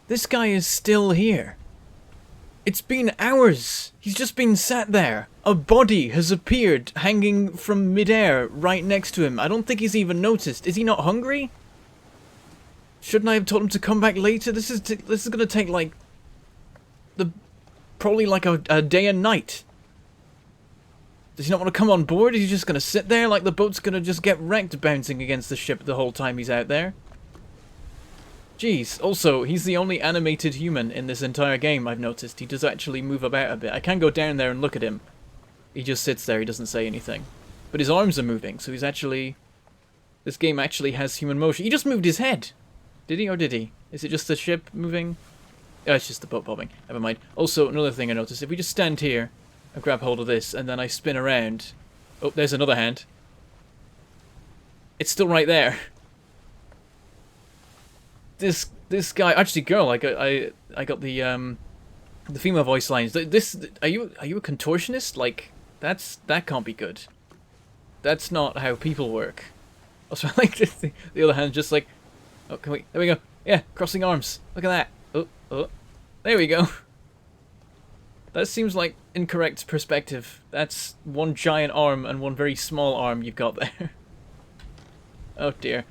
This guy is still here. It's been hours. He's just been sat there. A body has appeared hanging from midair right next to him. I don't think he's even noticed. Is he not hungry? Shouldn't I have told him to come back later? This is gonna take like probably like a day and night. Does he not want to come on board? Is he just gonna sit there like the boat's gonna just get wrecked bouncing against the ship the whole time he's out there? Jeez. Also, he's the only animated human in this entire game, I've noticed. He does actually move about a bit. I can go down there and look at him. He just sits there, he doesn't say anything. But his arms are moving, so he's actually... This game actually has human motion. He just moved his head! Did he, or did he? Is it just the ship moving? Oh, it's just the boat bobbing. Never mind. Also, another thing I noticed. If we just stand here and grab hold of this, and then I spin around... Oh, there's another hand. It's still right there. This guy, actually, girl, I got the female voice lines. This, are you a contortionist? Like, that can't be good. That's not how people work. Also, I like this, the other hand, just like, oh, can we? There we go. Yeah, crossing arms. Look at that. Oh, there we go. That seems like incorrect perspective. That's one giant arm and one very small arm you've got there. Oh dear.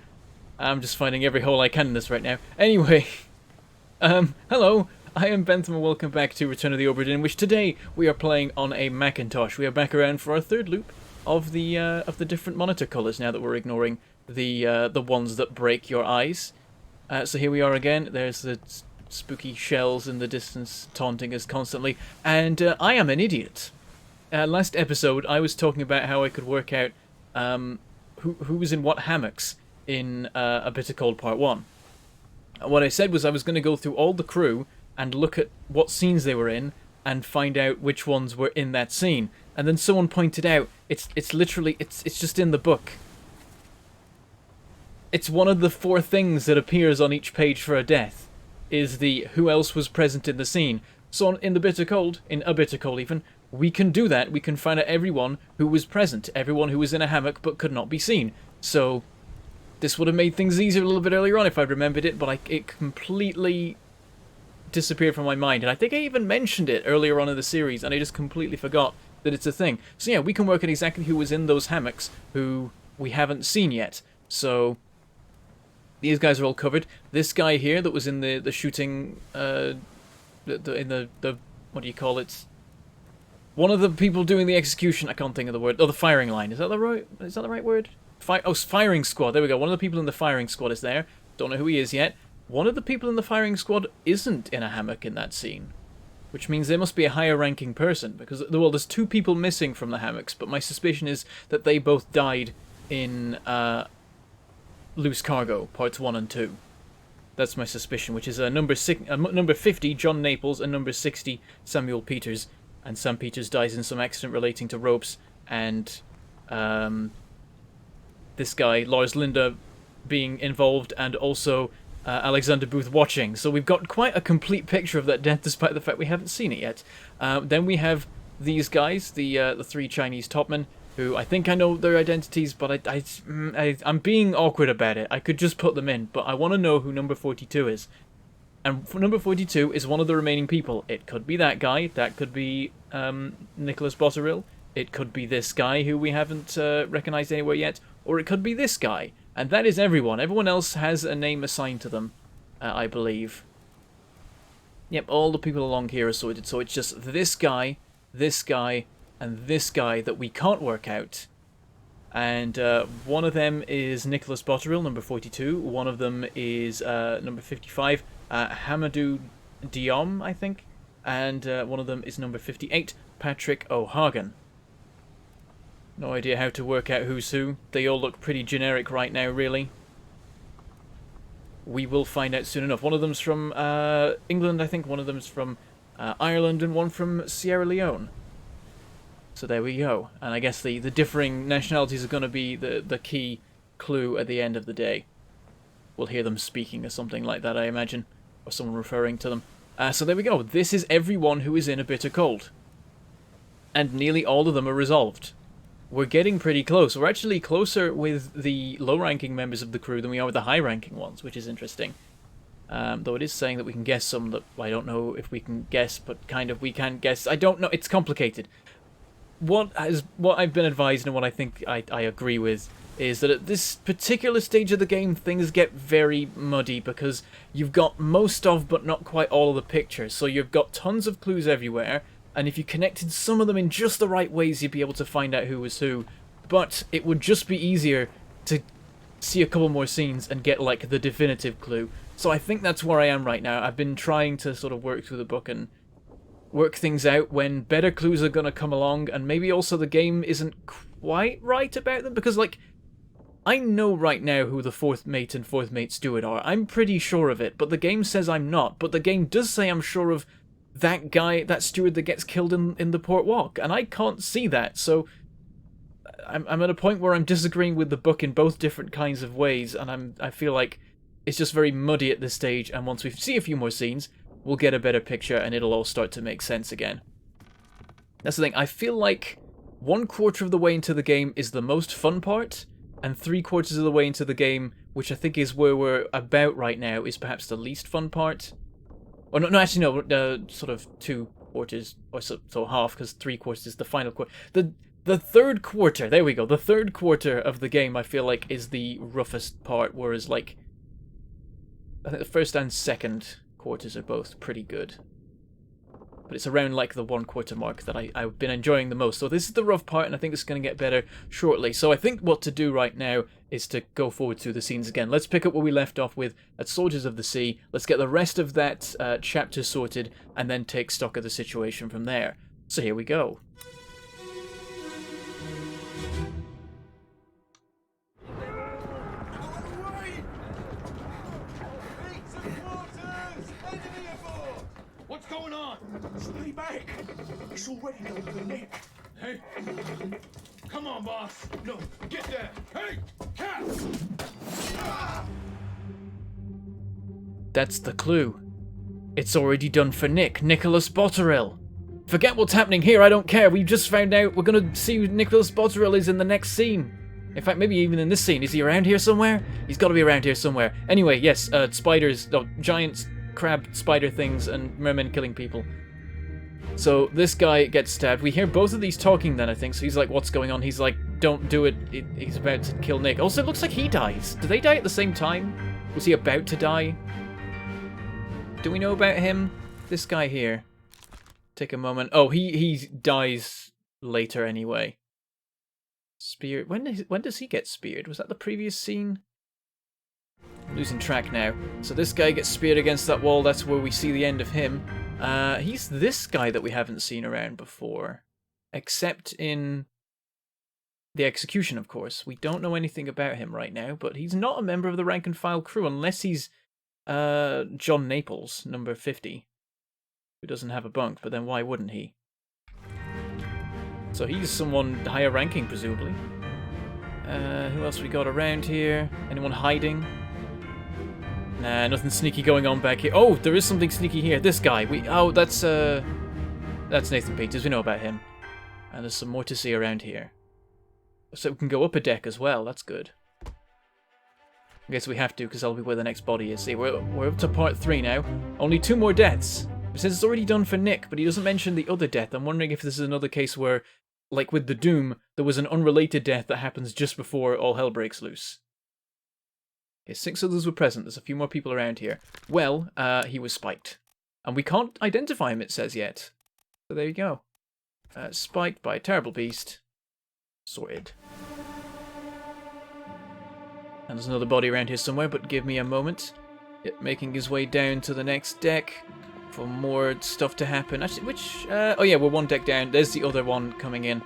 I'm just finding every hole I can in this right now. Anyway, hello, I am Bentham and welcome back to Return of the Obra Dinn, in which today we are playing on a Macintosh. We are back around for our third loop of the different monitor colours now that we're ignoring the ones that break your eyes. So here we are again. There's the spooky shells in the distance taunting us constantly, and I am an idiot. Last episode I was talking about how I could work out who was in what hammocks in A Bitter Cold Part 1. What I said was I was going to go through all the crew and look at what scenes they were in and find out which ones were in that scene. And then someone pointed out it's literally it's just in the book. It's one of the 4 things that appears on each page for a death is the who else was present in the scene. So in A Bitter Cold even, we can do that. We can find out everyone who was present, everyone who was in a hammock but could not be seen. So this would have made things easier a little bit earlier on if I'd remembered it, but it completely disappeared from my mind. And I think I even mentioned it earlier on in the series, and I just completely forgot that it's a thing. So yeah, we can work out exactly who was in those hammocks, who we haven't seen yet. So these guys are all covered. This guy here that was in the shooting, in the what do you call it? One of the people doing the execution. I can't think of the word. Oh, the firing line. Is that the right word? Firing squad. There we go. One of the people in the firing squad is there. Don't know who he is yet. One of the people in the firing squad isn't in a hammock in that scene, which means they must be a higher ranking person, because, well, there's 2 people missing from the hammocks, but my suspicion is that they both died in Loose Cargo, parts 1 and 2. That's my suspicion, which is number 50, John Naples, and number 60, Samuel Peters. And Sam Peters dies in some accident relating to ropes, and this guy, Lars Linda, being involved, and also Alexander Booth watching. So we've got quite a complete picture of that death, despite the fact we haven't seen it yet. Then we have these guys, the 3 Chinese topmen, who I think I know their identities, but I'm being awkward about it. I could just put them in, but I want to know who number 42 is. And number 42 is one of the remaining people. It could be that guy. That could be Nicholas Botterill. It could be this guy who we haven't recognized anywhere yet. Or it could be this guy. And that is everyone. Everyone else has a name assigned to them, I believe. Yep, all the people along here are sorted. So it's just this guy, and this guy that we can't work out. And one of them is Nicholas Botterill, number 42. One of them is number 55, Hamadou Diom, I think. And one of them is number 58, Patrick O'Hagan. No idea how to work out who's who. They all look pretty generic right now, really. We will find out soon enough. One of them's from England, I think. One of them's from Ireland, and one from Sierra Leone. So there we go. And I guess the differing nationalities are going to be the key clue at the end of the day. We'll hear them speaking or something like that, I imagine. Or someone referring to them. So there we go. This is everyone who is in A Bitter Cold. And nearly all of them are resolved. We're getting pretty close. We're actually closer with the low-ranking members of the crew than we are with the high-ranking ones, which is interesting. Though it is saying that we can guess some that I don't know if we can guess, but kind of we can guess. I don't know. It's complicated. What I've been advised and what I think I agree with is that at this particular stage of the game, things get very muddy because you've got most of, but not quite all of the pictures. So you've got tons of clues everywhere, and if you connected some of them in just the right ways, you'd be able to find out who was who. But it would just be easier to see a couple more scenes and get, like, the definitive clue. So I think that's where I am right now. I've been trying to sort of work through the book and work things out when better clues are going to come along, and maybe also the game isn't quite right about them, because, like, I know right now who the fourth mate and fourth mate steward are. I'm pretty sure of it, but the game says I'm not. But the game does say I'm sure of that guy, that steward that gets killed in the port walk, and I can't see that, so I'm at a point where I'm disagreeing with the book in both different kinds of ways, and I feel like it's just very muddy at this stage, and once we see a few more scenes, we'll get a better picture and it'll all start to make sense again. That's the thing, I feel like 1/4 of the way into the game is the most fun part, and 3/4 of the way into the game, which I think is where we're about right now, is perhaps the least fun part. Or no, actually no, sort of 2/4, or so half, because 3/4 is the final quarter. The third quarter, there we go, the third quarter of the game I feel like is the roughest part, whereas, like, I think the first and second quarters are both pretty good. But it's around, like, the 1/4 mark that I've been enjoying the most. So this is the rough part, and I think it's going to get better shortly. So I think what to do right now is to go forward through the scenes again. Let's pick up where we left off with at Soldiers of the Sea. Let's get the rest of that chapter sorted, and then take stock of the situation from there. So here we go. What's going on? Stay back! It's already done for Nick. Hey, come on, boss. No, get there. Hey, cat! That's the clue. It's already done for Nick, Nicholas Botterill. Forget what's happening here, I don't care. We've just found out we're gonna see who Nicholas Botterill is in the next scene. In fact, maybe even in this scene. Is he around here somewhere? He's got to be around here somewhere. Anyway, yes, spiders, giant crab spider things and mermen killing people. So this guy gets stabbed. We hear both of these talking then, I think. So he's like, what's going on? He's like, don't do it. He's about to kill Nick. Also, it looks like he dies. Do they die at the same time? Was he about to die? Do we know about him? This guy here. Take a moment. Oh, he dies later anyway. Spear. When does he get speared? Was that the previous scene? I'm losing track now. So this guy gets speared against that wall. That's where we see the end of him. He's this guy that we haven't seen around before. Except in the execution, of course. We don't know anything about him right now, but he's not a member of the rank and file crew unless he's John Naples, number 50. Who doesn't have a bunk, but then why wouldn't he? So he's someone higher ranking, presumably. Who else we got around here? Anyone hiding? Nah, nothing sneaky going on back here. Oh, there is something sneaky here. This guy. That's Nathan Peters. We know about him. And there's some more to see around here. So we can go up a deck as well. That's good. I guess we have to, because that'll be where the next body is. See, we're up to part 3 now. Only 2 more deaths. It says it's already done for Nick, but he doesn't mention the other death. I'm wondering if this is another case where, like with the Doom, there was an unrelated death that happens just before all hell breaks loose. Okay, 6 others were present. There's a few more people around here. Well, he was spiked. And we can't identify him, it says, yet. So there you go. Spiked by a terrible beast. Sorted. And there's another body around here somewhere, but give me a moment. Yep, making his way down to the next deck for more stuff to happen. Actually, which... oh yeah, we're 1 deck down. There's the other one coming in.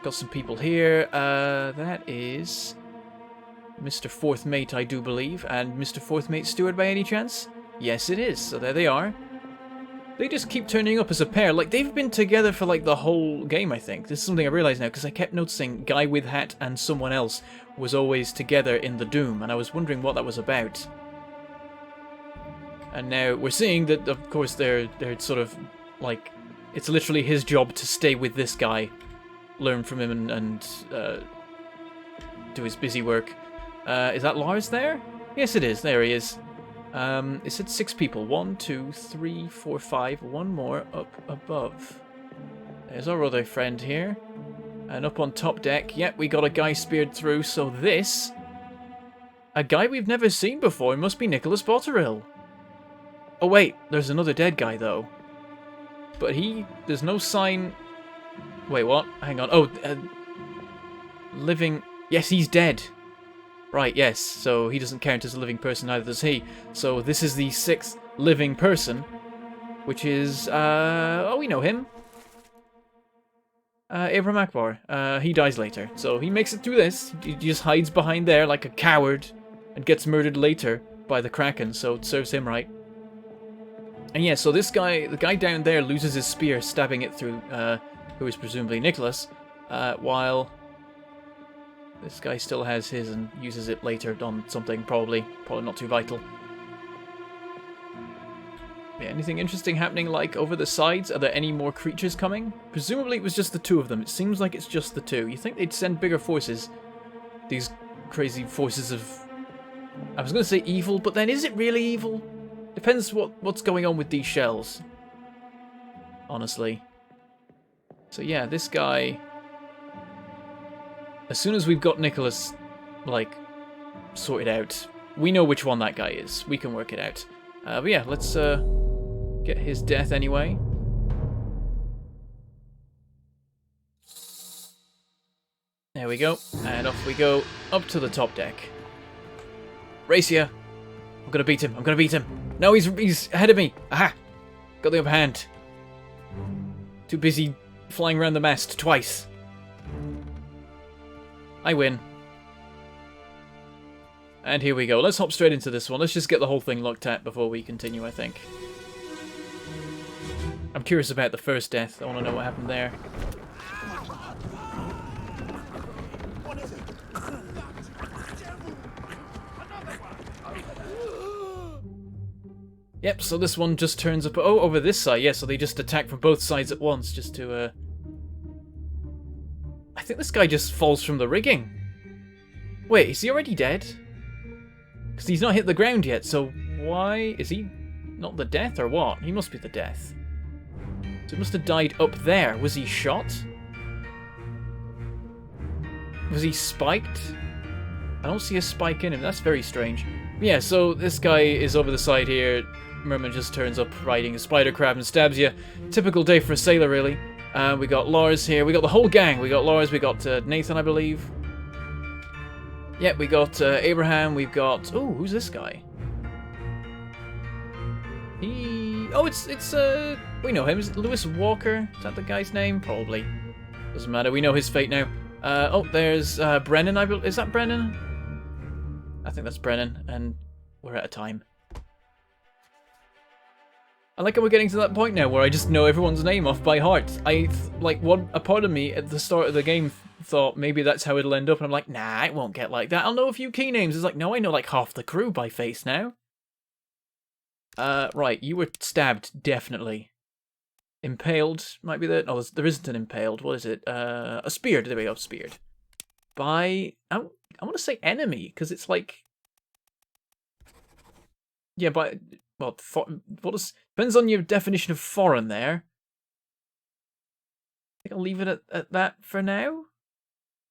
Got some people here. That is... Mr. Fourth Mate, I do believe. And Mr. Fourth Mate Steward by any chance? Yes, it is. So there they are. They just keep turning up as a pair. Like, they've been together for, like, the whole game, I think. This is something I realise now, because I kept noticing Guy with Hat and someone else was always together in the Doom, and I was wondering what that was about. And now we're seeing that, of course, they're sort of, like, it's literally his job to stay with this guy, learn from him and do his busy work. Is that Lars there? Yes, it is. There he is. It said 6 people. 1, 2, 3, 4, 5. One more up above. There's our other friend here. And up on top deck, yep, we got a guy speared through. So this, a guy we've never seen before, must be Nicholas Botterill. Oh wait, there's another dead guy though. But there's no sign. Wait, what? Hang on. Oh, living. Yes, he's dead. Right, yes. So he doesn't count as a living person, neither does he. So this is the 6th living person, which is, oh, we know him. Abraham Akbar. He dies later. So he makes it through this. He just hides behind there like a coward and gets murdered later by the Kraken, so it serves him right. And yeah, so this guy, the guy down there loses his spear, stabbing it through, who is presumably Nicholas, while this guy still has his and uses it later on something, probably not too vital. Yeah, anything interesting happening, like, over the sides? Are there any more creatures coming? Presumably it was just the 2 of them. It seems like it's just the 2. You think they'd send bigger forces? These crazy forces of... I was going to say evil, but then is it really evil? Depends what's going on with these shells. Honestly. So yeah, this guy... As soon as we've got Nicholas, like, sorted out, we know which one that guy is. We can work it out. But yeah, let's get his death anyway. There we go. And off we go, up to the top deck. Race ya! I'm gonna beat him. I'm gonna beat him. No, he's ahead of me. Aha! Got the upper hand. Too busy flying around the mast twice. I win. And here we go. Let's hop straight into this one. Let's just get the whole thing looked at before we continue, I think. I'm curious about the first death. I want to know what happened there. Yep, so this one just turns up... Oh, over this side. Yeah, so they just attack from both sides at once just to... I think this guy just falls from the rigging. Wait, is he already dead? Because he's not hit the ground yet, so why... Is he not the death or what? He must be the death. So he must have died up there. Was he shot? Was he spiked? I don't see a spike in him. That's very strange. Yeah, so this guy is over the side here. Merman just turns up riding a spider crab and stabs you. Typical day for a sailor, really. We got Lars here. We got the whole gang. We got Lars. We got Nathan, I believe. Yeah, we got Abraham. We've got... Oh, who's this guy? Oh, it's we know him. Is it Lewis Walker? Is that the guy's name? Probably. Doesn't matter. We know his fate now. Oh, there's Brennan. Is that Brennan? I think that's Brennan, and we're out of time. I like how we're getting to that point now where I just know everyone's name off by heart. A part of me at the start of the game thought maybe that's how it'll end up, and I'm like, nah, it won't get like that. I'll know a few key names. It's like, no, I know like half the crew by face now. Right, you were stabbed, definitely. Impaled, might be the... Oh, there isn't an impaled. What is it? A speared. There we go, speared. By... I want to say enemy, because it's like... Yeah, by... Well, depends on your definition of foreign there. I think I'll leave it at that for now.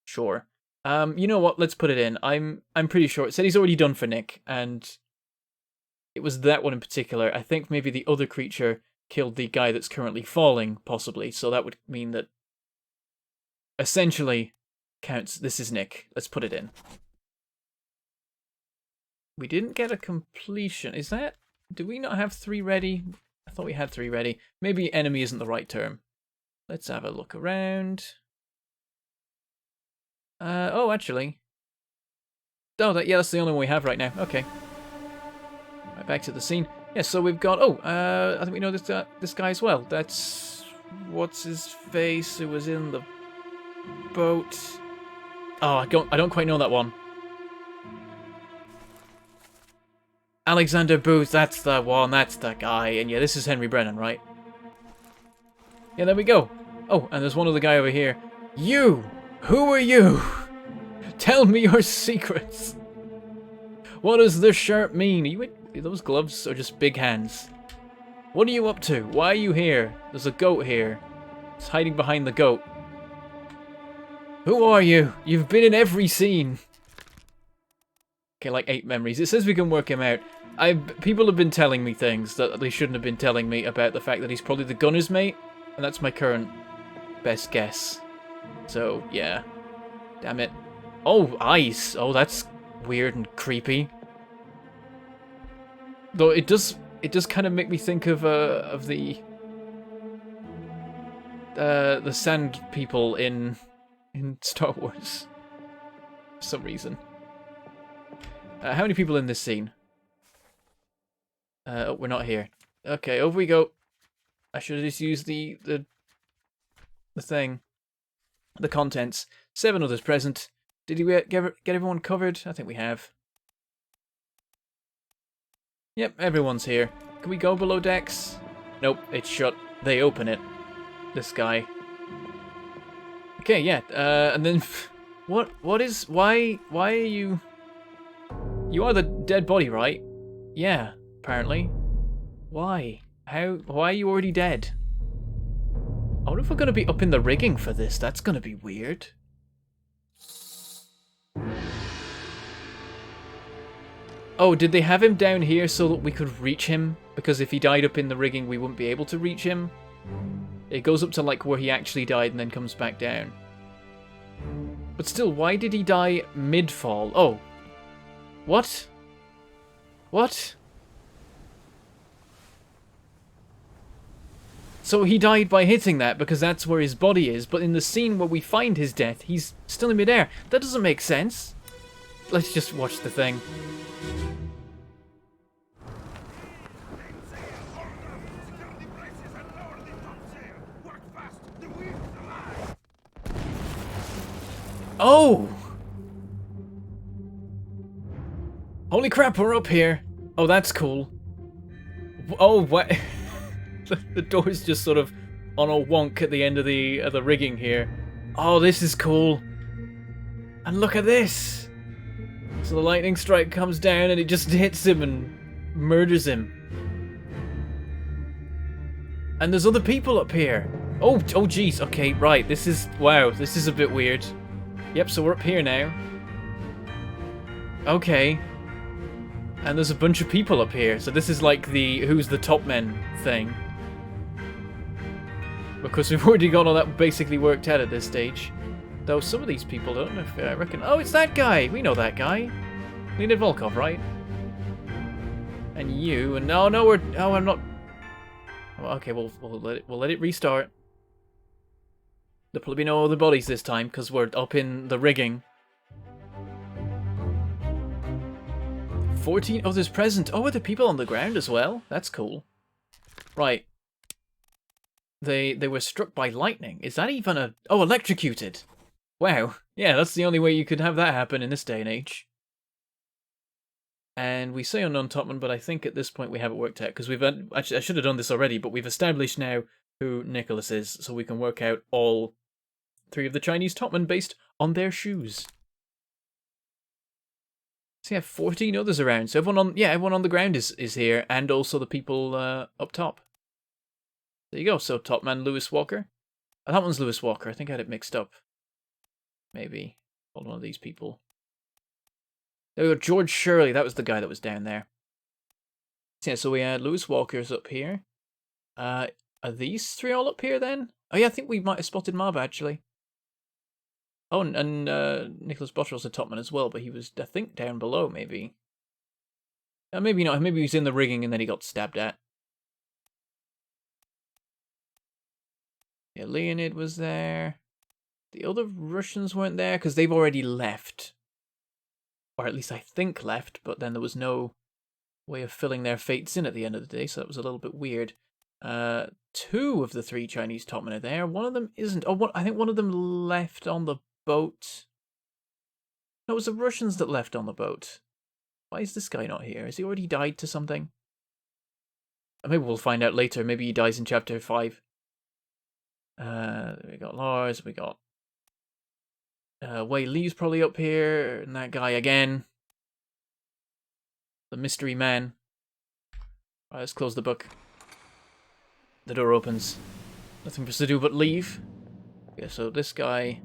Sure. You know what? Let's put it in. I'm pretty sure it said he's already done for Nick, and it was that one in particular. I think maybe the other creature killed the guy that's currently falling, possibly. So that would mean that essentially counts. This is Nick. Let's put it in. We didn't get a completion. Is that... Do we not have 3 ready? I thought we had 3 ready. Maybe enemy isn't the right term. Let's have a look around. Oh, actually. Oh, yeah, that's the only one we have right now. Okay. Right, back to the scene. Yeah, so we've got... Oh, I think we know this guy as well. That's... What's his face? Who was in the boat? Oh, I don't quite know that one. Alexander Booth, that's the one, that's the guy. And yeah, this is Henry Brennan, right? Yeah, there we go. Oh, and there's one other guy over here. You! Who are you? Tell me your secrets. What does this shirt mean? Those gloves are just big hands. What are you up to? Why are you here? There's a goat here. It's hiding behind the goat. Who are you? You've been in every scene. Okay, like 8 memories. It says we can work him out. People have been telling me things that they shouldn't have been telling me about the fact that he's probably the gunner's mate, and that's my current best guess. So, yeah. Damn it. Oh, eyes. Oh, that's weird and creepy. Though it does kind of make me think of the sand people in Star Wars for some reason. How many people in this scene? Oh, we're not here. Okay, over we go. I should have just used the thing. The contents. 7 others present. Did we get everyone covered? I think we have. Yep, everyone's here. Can we go below decks? Nope, it's shut. They open it. This guy. Okay, yeah. And then what is why are you? You are the dead body, right? Yeah, apparently. Why? Why are you already dead? I wonder if we're gonna be up in the rigging for this. That's gonna be weird. Oh, did they have him down here so that we could reach him? Because if he died up in the rigging, we wouldn't be able to reach him. It goes up to like where he actually died and then comes back down. But still, why did he die mid-fall? Oh. What? What? So he died by hitting that because that's where his body is, but in the scene where we find his death, he's still in midair. That doesn't make sense. Let's just watch the thing. Oh! Holy crap, we're up here. Oh, that's cool. Oh, what? The door's just sort of on a wonk at the end of the rigging here. Oh, this is cool. And look at this. So the lightning strike comes down and it just hits him and murders him. And there's other people up here. Oh geez. Okay, right. This is, wow, this is a bit weird. Yep, so we're up here now. Okay. And there's a bunch of people up here. So this is like the who's the top men thing. Because we've already got all that basically worked out at this stage. Though some of these people, I don't know if I reckon... Oh, it's that guy! We know that guy. Leonid Volkov, right? And you, and no, we're... Oh, I'm not... Well, okay, we'll let it restart. There'll probably be no other bodies this time, because we're up in the rigging. 14 others present. Oh, are there people on the ground as well? That's cool. Right. They were struck by lightning. Is that even a... Oh, electrocuted. Wow. Yeah, that's the only way you could have that happen in this day and age. And we say unknown topman, but I think at this point we have it worked out. Because we've... Actually, I should have done this already, but we've established now who Nicholas is. So we can work out all 3 of the Chinese topmen based on their shoes. So yeah, 14 others around. So everyone on the ground is here. And also the people up top. There you go. So top man Lewis Walker. Oh, that one's Lewis Walker. I think I had it mixed up. Maybe. Hold one of these people. There we go. George Shirley. That was the guy that was down there. So yeah, so we had Lewis Walker's up here. Are these 3 all up here then? Oh yeah, I think we might have spotted Marv actually. Oh, and Nicholas Bottrell's a topman as well, but he was, I think, down below maybe. Maybe not. Maybe he was in the rigging and then he got stabbed at. Yeah, Leonid was there. The other Russians weren't there because they've already left. Or at least I think left, but then there was no way of filling their fates in at the end of the day, so that was a little bit weird. 2 of the 3 Chinese topmen are there. One of them isn't. Oh, I think one of them left on the boat. No, it was the Russians that left on the boat. Why is this guy not here? Has he already died to something? Maybe we'll find out later. Maybe he dies in chapter 5. We got Lars, we got Wei Li's probably up here, and that guy again. The mystery man. Alright, let's close the book. The door opens. Nothing for us to do but leave. Yeah, so this guy...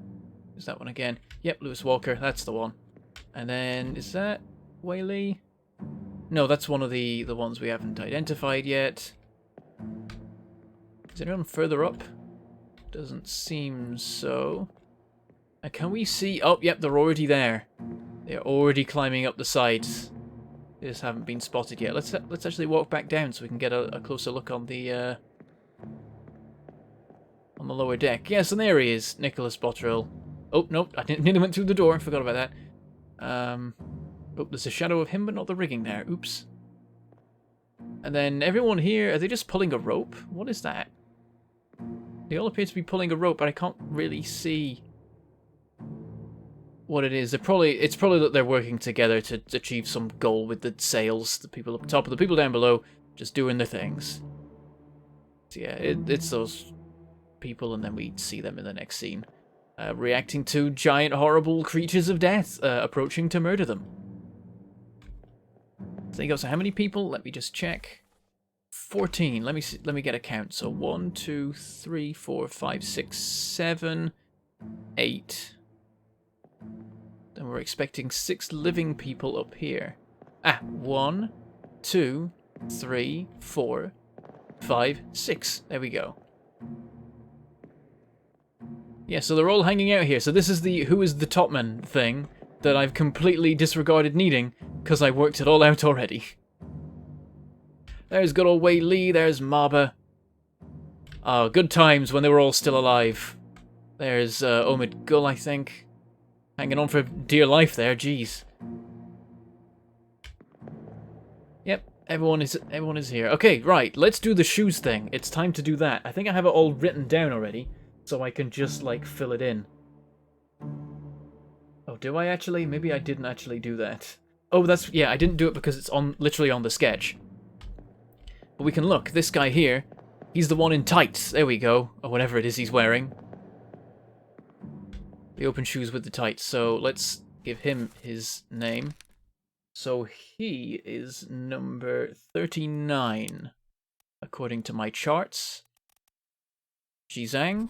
Is that one again? Yep, Lewis Walker, that's the one. And then, is that Whaley? No, that's one of the ones we haven't identified yet. Is anyone further up? Doesn't seem so. And can we see... Oh, yep, they're already there. They're already climbing up the sides. They just haven't been spotted yet. Let's actually walk back down so we can get a closer look on the lower deck. Yes, and there he is, Nicholas Botterill. Oh, nope, I nearly went through the door. Forgot about that. Oh, there's a shadow of him, but not the rigging there. Oops. And then everyone here, are they just pulling a rope? What is that? They all appear to be pulling a rope, but I can't really see what it is. It's probably that they're working together to achieve some goal with the sails. The people up top, and the people down below just doing their things. So yeah, it's those people, and then we see them in the next scene, reacting to giant, horrible creatures of death approaching to murder them. So there you go. So how many people? Let me just check. 14. Let me get a count. So 1, 2, 3, 4, 5, 6, 7, 8. Then we're expecting 6 living people up here. 1, 2, 3, 4, 5, 6. There we go. Yeah, so they're all hanging out here. So this is the who is the topman thing that I've completely disregarded needing because I worked it all out already. There's good old Wei Li, there's Maba. Oh, good times when they were all still alive. There's Omid Gul, I think. Hanging on for dear life there, jeez. Yep, everyone is here. Okay, right, let's do the shoes thing. It's time to do that. I think I have it all written down already, so I can just, like, fill it in. Oh, do I actually? Maybe I didn't actually do that. Oh, yeah, I didn't do it because it's literally on the sketch. But we can look. This guy here, he's the one in tights. There we go. Or whatever it is he's wearing. The open shoes with the tights. So let's give him his name. So he is number 39, according to my charts. Jizang.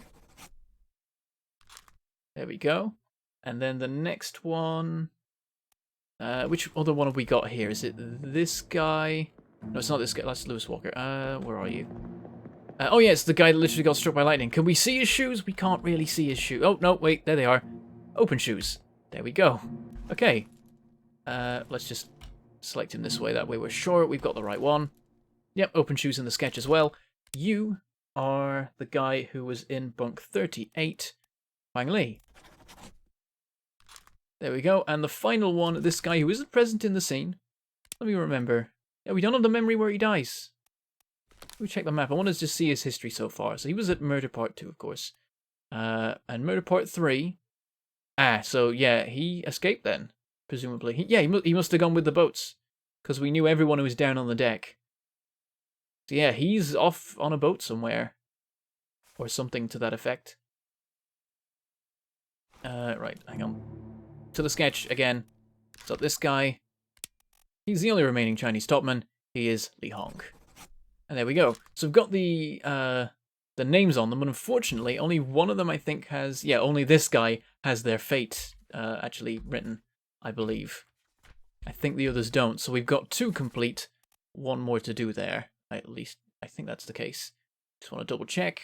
There we go. And then the next one... which other one have we got here? Is it this guy? No, it's not this guy. That's Lewis Walker. Where are you? Oh, yeah, it's the guy that literally got struck by lightning. Can we see his shoes? We can't really see his shoes. Oh, no, wait. There they are. Open shoes. There we go. Okay. Let's just select him this way. That way we're sure we've got the right one. Yep, open shoes in the sketch as well. You are the guy who was in bunk 38, Wang Li. There we go. And the final one, this guy who isn't present in the scene. Let me remember. Yeah, we don't have the memory where he dies. Let me check the map. I want to just see his history so far. So he was at Murder Part 2, of course. And Murder Part 3. So yeah, he escaped then, presumably. He must have gone with the boats. Because we knew everyone who was down on the deck. So yeah, he's off on a boat somewhere. Or something to that effect. Right, hang on. To the sketch again. So this guy, he's the only remaining Chinese topman. He is Li Hong. And there we go. So we've got the names on them, but unfortunately only one of them I think has, yeah, only this guy has their fate actually written, I believe. I think the others don't. So we've got 2 complete, 1 more to do there. At least I think that's the case. Just want to double check.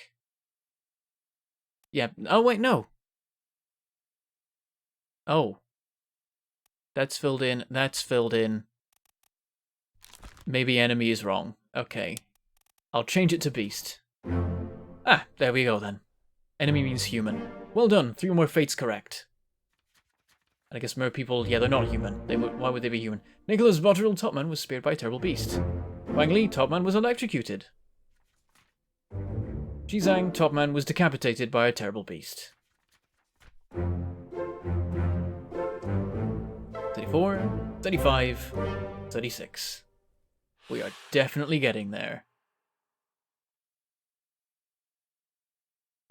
Yeah. Oh wait, no. Oh. That's filled in. That's filled in. Maybe enemy is wrong. Okay. I'll change it to beast. There we go then. Enemy means human. Well done. 3 more fates correct. And I guess mer people, yeah, they're not human. Why would they be human? Nicholas Botterill Topman was speared by a terrible beast. Wang Li Topman was electrocuted. Jizang Topman was decapitated by a terrible beast. 34, 35, 36. We are definitely getting there.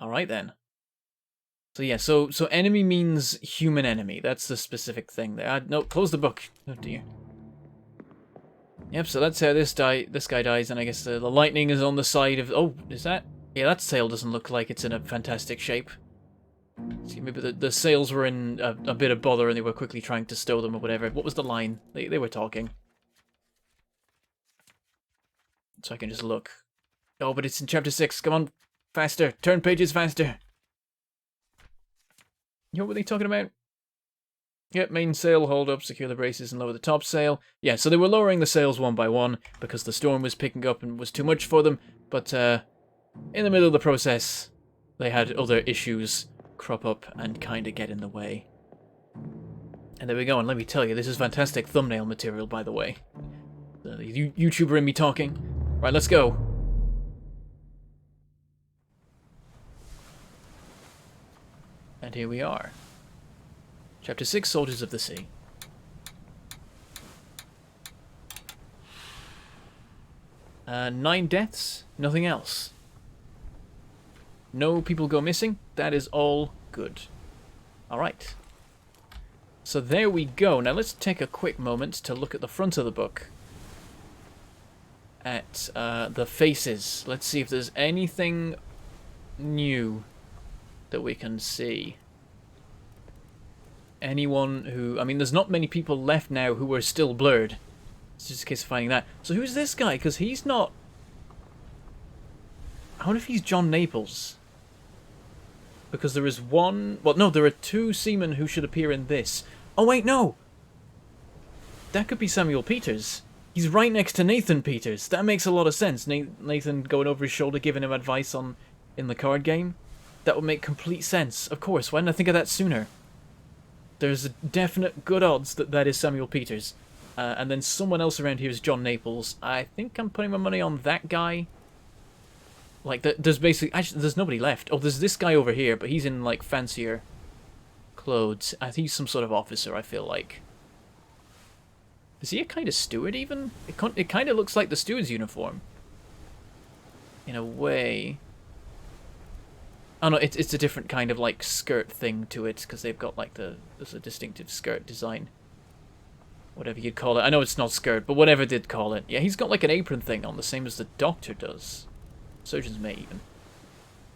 Alright then. So yeah, so enemy means human enemy. That's the specific thing there. No, close the book. Oh dear. Yep, so that's how this guy dies, and I guess the lightning is on the side of... Oh, is that... Yeah, that sail doesn't look like it's in a fantastic shape. See, maybe the sails were in a bit of bother and they were quickly trying to stow them or whatever. What was the line? They were talking. So I can just look. Oh, but it's in chapter 6. Come on, faster. Turn pages faster. You know what they're talking about? Yep, main sail, hold up, secure the braces and lower the top sail. Yeah, so they were lowering the sails one by one because the storm was picking up and was too much for them. But in the middle of the process, they had other issues crop up and kind of get in the way. And there we go, and let me tell you, this is fantastic thumbnail material, by the way. The YouTuber in me talking. Right, let's go. And here we are. Chapter 6, Soldiers of the Sea. Nine deaths, nothing else. No people go missing, that is all good. Alright. So there we go. Now let's take a quick moment to look at the front of the book. At the faces. Let's see if there's anything new that we can see. Anyone who... I mean, there's not many people left now who are still blurred. It's just a case of finding that. So who's this guy? Because he's not... I wonder if he's John Naples. Because there is one... Well, no, there are two seamen who should appear in this. Oh, wait, no! That could be Samuel Peters. He's right next to Nathan Peters. That makes a lot of sense. Nathan going over his shoulder, giving him advice in the card game. That would make complete sense. Of course, why didn't I think of that sooner? There's a definite good odds that that is Samuel Peters. And then someone else around here is John Naples. I think I'm putting my money on that guy. Like, there's basically... Actually, there's nobody left. Oh, there's this guy over here, but he's in, like, fancier clothes. I think he's some sort of officer, I feel like. Is he a kind of steward, even? It kind of looks like the steward's uniform. In a way. Oh, no, it's a different kind of, like, skirt thing to it, because they've got, like, there's a distinctive skirt design. Whatever you'd call it. I know it's not skirt, but whatever they'd call it. Yeah, he's got, like, an apron thing on, the same as the doctor does. Surgeon's mate, even.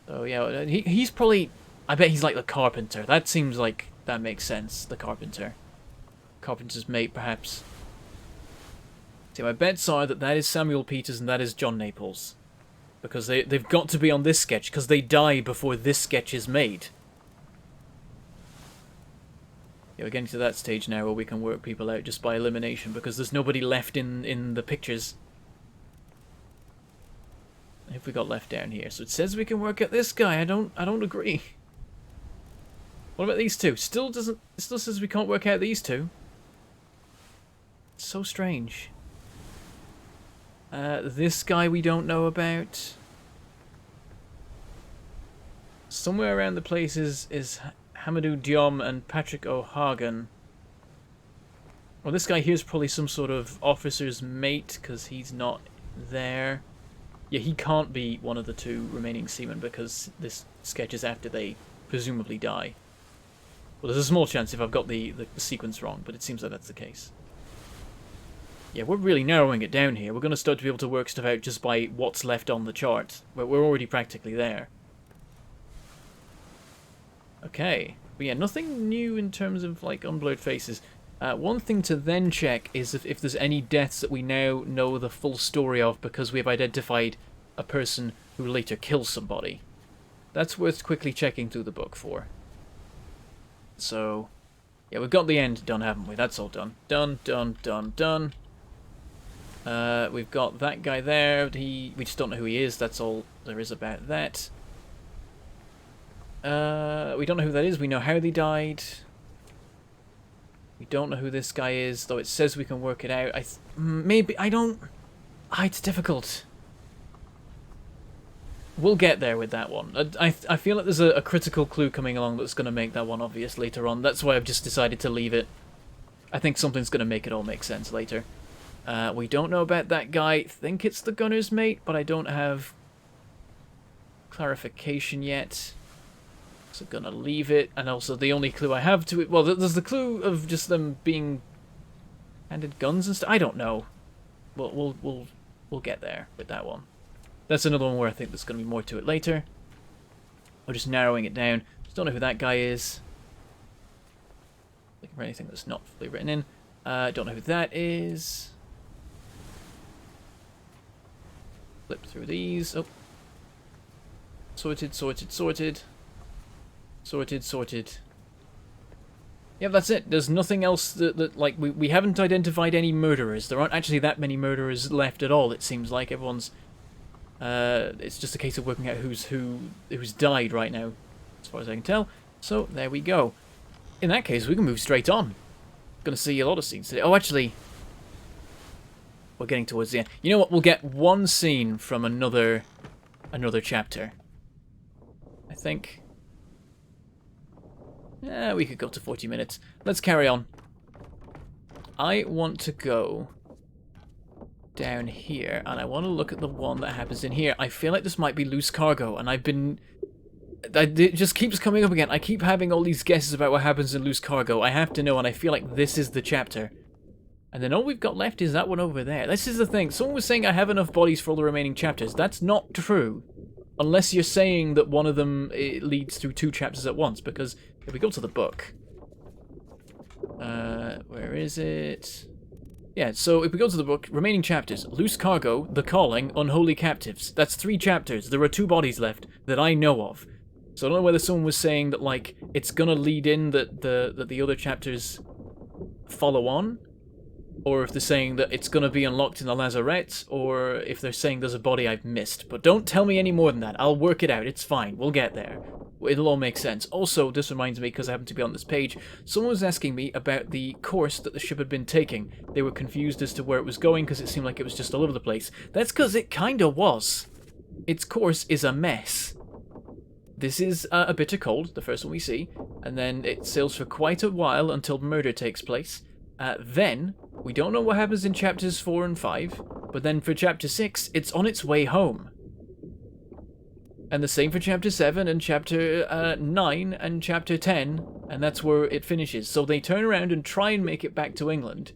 So, yeah, he's probably... I bet he's like the carpenter. That seems like that makes sense, the carpenter. Carpenter's mate, perhaps. See, my bets are that that is Samuel Peters and that is John Naples. Because they've got to be on this sketch, because they die before this sketch is made. Yeah, we're getting to that stage now where we can work people out just by elimination, because there's nobody left in the pictures. If we got left down here. So it says we can work at this guy. I don't agree. What about these two? It still says we can't work out these two. It's so strange. This guy we don't know about. Somewhere around the place is Hamadou Diom and Patrick O'Hagan. Well, this guy here's probably some sort of officer's mate, because he's not there. Yeah, he can't be one of the two remaining seamen, because this sketch is after they presumably die. Well, there's a small chance if I've got the sequence wrong, but it seems like that's the case. Yeah, we're really narrowing it down here. We're going to start to be able to work stuff out just by what's left on the chart. We're already practically there. Okay. But yeah, nothing new in terms of, like, unblurred faces. One thing to then check is if there's any deaths that we now know the full story of because we've identified a person who later kills somebody. That's worth quickly checking through the book for. So, yeah, we've got the end done, haven't we? That's all done. Done, done, done, done. We've got that guy there. We just don't know who he is. That's all there is about that. We don't know who that is. We know how they died. We don't know who this guy is, though it says we can work it out. Maybe, I don't... it's difficult. We'll get there with that one. I feel like there's a critical clue coming along that's going to make that one obvious later on. That's why I've just decided to leave it. I think something's going to make it all make sense later. We don't know about that guy. I think it's the gunner's mate, but I don't have clarification yet. So I'm gonna leave it. And also the only clue I have to it... Well, there's the clue of just them being handed guns and stuff. I don't know. we'll get there with that one. That's another one where I think there's going to be more to it later. We're just narrowing it down. Just don't know who that guy is. Looking for anything that's not fully written in. Don't know who that is. Flip through these. Oh. Sorted, sorted, sorted. Sorted, sorted. Yep, that's it. There's nothing else that like, we haven't identified any murderers. There aren't actually that many murderers left at all, it seems like. Everyone's... it's just a case of working out who's died right now, as far as I can tell. So, there we go. In that case, we can move straight on. Gonna see a lot of scenes today. Oh, actually... We're getting towards the end. You know what? We'll get one scene from another chapter. I think. Yeah, we could go to 40 minutes. Let's carry on. I want to go down here, and I want to look at the one that happens in here. I feel like this might be loose cargo, and it just keeps coming up again. I keep having all these guesses about what happens in loose cargo. I have to know, and I feel like this is the chapter. And then all we've got left is that one over there. This is the thing. Someone was saying I have enough bodies for all the remaining chapters. That's not true. Unless you're saying that one of them leads through 2 chapters at once. Because if we go to the book... where is it? Yeah, so if we go to the book, remaining chapters. Loose Cargo, The Calling, Unholy Captives. That's 3 chapters. There are 2 bodies left that I know of. So I don't know whether someone was saying that, like, it's gonna lead in that the other chapters follow on. Or if they're saying that it's going to be unlocked in the lazarette, or if they're saying there's a body I've missed. But don't tell me any more than that. I'll work it out. It's fine. We'll get there. It'll all make sense. Also, this reminds me, because I happen to be on this page, someone was asking me about the course that the ship had been taking. They were confused as to where it was going, because it seemed like it was just all over the place. That's because it kinda was. Its course is a mess. This is a bitter cold, the first one we see, and then it sails for quite a while until murder takes place. Then, we don't know what happens in chapters 4 and 5, but then for chapter 6, it's on its way home. And the same for chapter 7 and chapter 9 and chapter 10, and that's where it finishes. So they turn around and try and make it back to England,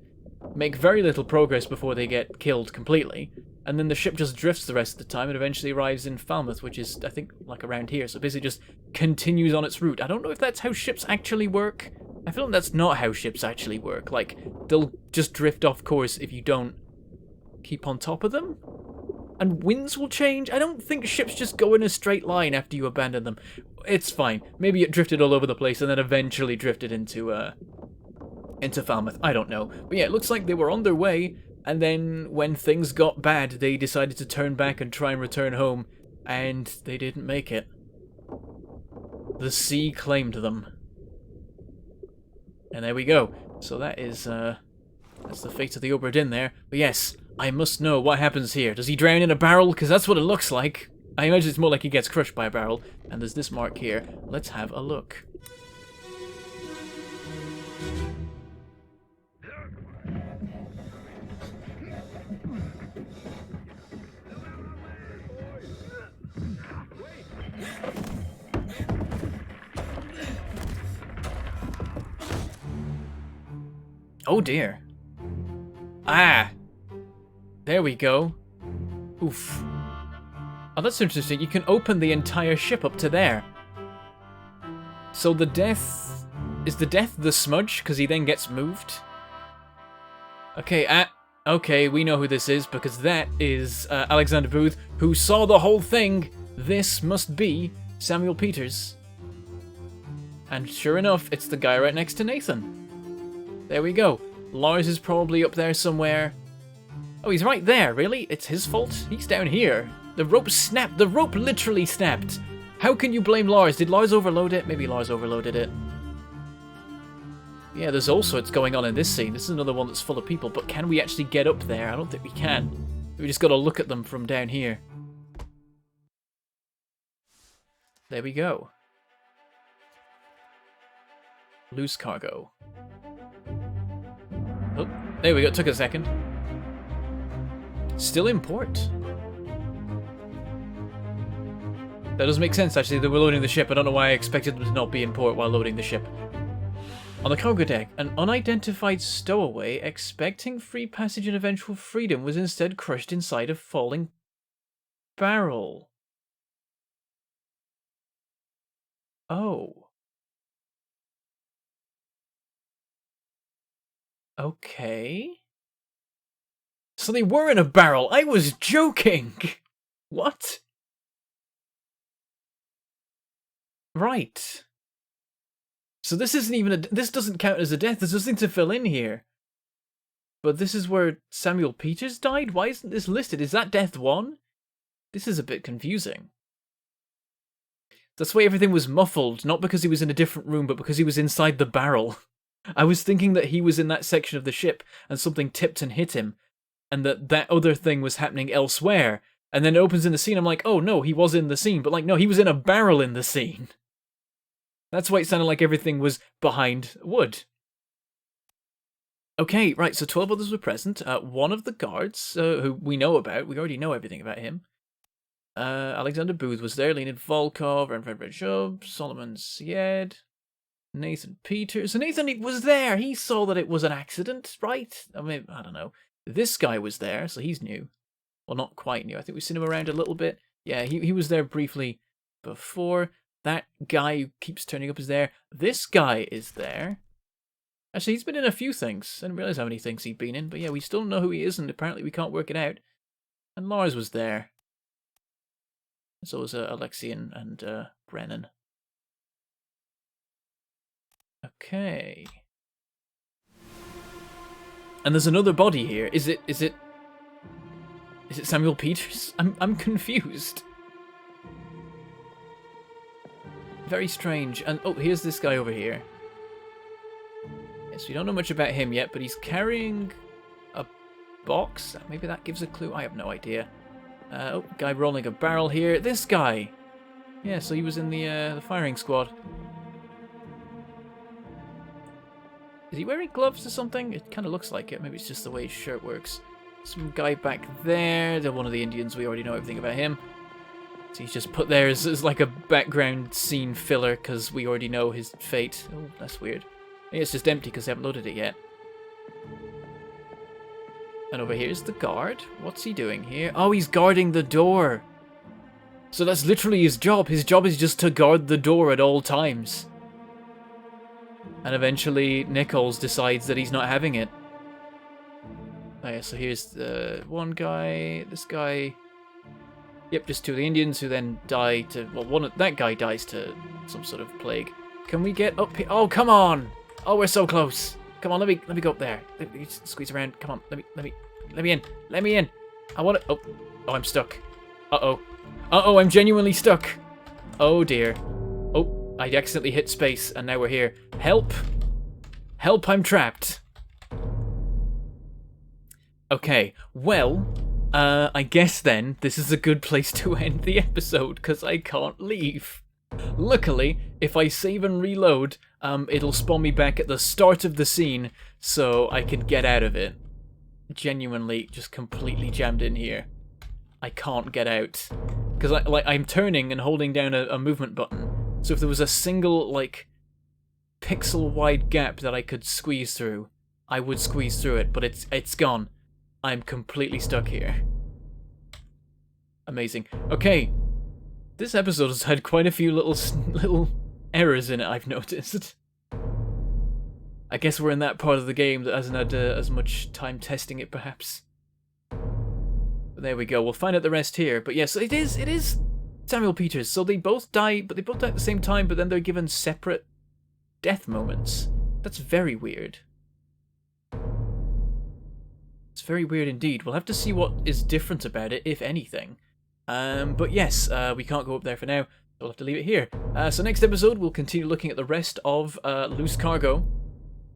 make very little progress before they get killed completely, and then the ship just drifts the rest of the time and eventually arrives in Falmouth, which is, I think, like around here. So basically just continues on its route. I don't know if that's how ships actually work. I feel like that's not how ships actually work. Like, they'll just drift off course if you don't keep on top of them. And winds will change. I don't think ships just go in a straight line after you abandon them. It's fine. Maybe it drifted all over the place and then eventually drifted into Falmouth. I don't know. But yeah, it looks like they were on their way, and then when things got bad, they decided to turn back and try and return home, and they didn't make it. The sea claimed them. And there we go. So that is, that's the fate of the Obra Dinn there. But yes, I must know what happens here. Does he drown in a barrel? Because that's what it looks like. I imagine it's more like he gets crushed by a barrel. And there's this mark here. Let's have a look. Oh dear. Ah! There we go. Oof. Oh, that's interesting. You can open the entire ship up to there. So the death... Is the death the smudge? Because he then gets moved? Okay, okay, we know who this is, because that is Alexander Booth, who saw the whole thing. This must be Samuel Peters. And sure enough, it's the guy right next to Nathan. There we go. Lars is probably up there somewhere. Oh, he's right there, really? It's his fault? He's down here. The rope snapped. The rope literally snapped. How can you blame Lars? Did Lars overload it? Maybe Lars overloaded it. Yeah, there's all sorts going on in this scene. This is another one that's full of people, but can we actually get up there? I don't think we can. We just gotta look at them from down here. There we go. Loose cargo. Oh, there we go. It took a second. Still in port. That does make sense, actually. They were loading the ship. I don't know why I expected them to not be in port while loading the ship. On the cargo deck, an unidentified stowaway expecting free passage and eventual freedom was instead crushed inside a falling barrel. Oh. Okay. So they were in a barrel. I was joking. What? Right. So this isn't even a... This doesn't count as a death. There's nothing to fill in here. But this is where Samuel Peters died? Why isn't this listed? Is that death 1? This is a bit confusing. That's why everything was muffled. Not because he was in a different room, but because he was inside the barrel. I was thinking that he was in that section of the ship and something tipped and hit him. And that other thing was happening elsewhere. And then it opens in the scene. I'm like, oh no, he was in the scene. But like, no, he was in a barrel in the scene. That's why it sounded like everything was behind wood. Okay, right, so 12 others were present. One of the guards, who we know about, we already know everything about him. Alexander Booth was there, Leonid Volkov, Renfred Rejub, Solomon Syed, Nathan Peters. So Nathan was there. He saw that it was an accident, right? I mean, I don't know. This guy was there, so he's new. Well, not quite new. I think we've seen him around a little bit. Yeah, he was there briefly before. That guy who keeps turning up is there. This guy is there. Actually, he's been in a few things. I didn't realize how many things he'd been in. But yeah, we still don't know who he is, and apparently we can't work it out. And Lars was there. So was Alexei and Brennan. Okay. And there's another body here. Is it Samuel Peters? I'm confused. Very strange. And oh, here's this guy over here. Yes, we don't know much about him yet, but he's carrying a box. Maybe that gives a clue. I have no idea. Oh, guy rolling a barrel here. This guy. Yeah, so he was in the firing squad. Is he wearing gloves or something? It kind of looks like it. Maybe it's just the way his shirt works. Some guy back there. They're one of the Indians. We already know everything about him. So he's just put there as like a background scene filler because we already know his fate. Oh, that's weird. Yeah, it's just empty because they haven't loaded it yet. And over here is the guard. What's he doing here? Oh, he's guarding the door. So that's literally his job. His job is just to guard the door at all times. And eventually Nichols decides that he's not having it. Oh yeah, so here's the one guy, this guy. Yep, just two of the Indians who then die to... Well, that guy dies to some sort of plague. Can we get up here? Oh, come on! Oh, we're so close. Come on, let me go up there. Let me squeeze around. Come on, let me in. Let me in. I want to... Oh, I'm stuck. Uh-oh, I'm genuinely stuck. Oh, dear. Oh, I accidentally hit space, and now we're here. Help! Help, I'm trapped. Okay, well... I guess then this is a good place to end the episode because I can't leave. Luckily, if I save and reload, it'll spawn me back at the start of the scene so I can get out of it. Genuinely just completely jammed in here. I can't get out because I'm turning and holding down a movement button. So if there was a single like pixel wide gap that I could squeeze through, I would squeeze through it, but it's gone. I'm completely stuck here. Amazing. Okay. This episode has had quite a few little errors in it, I've noticed. I guess we're in that part of the game that hasn't had as much time testing it, perhaps. But there we go. We'll find out the rest here. But yes, it is Samuel Peters. So they both die, but they both die at the same time, but then they're given separate death moments. That's very weird. It's very weird indeed. We'll have to see what is different about it, if anything. But yes, we can't go up there for now. We'll have to leave it here. So next episode, we'll continue looking at the rest of Loose Cargo.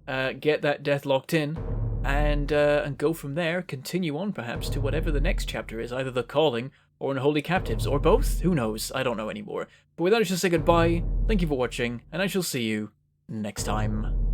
Get that death locked in. And go from there. Continue on, perhaps, to whatever the next chapter is. Either The Calling or Unholy Captives. Or both. Who knows? I don't know anymore. But with that, I shall say goodbye. Thank you for watching. And I shall see you next time.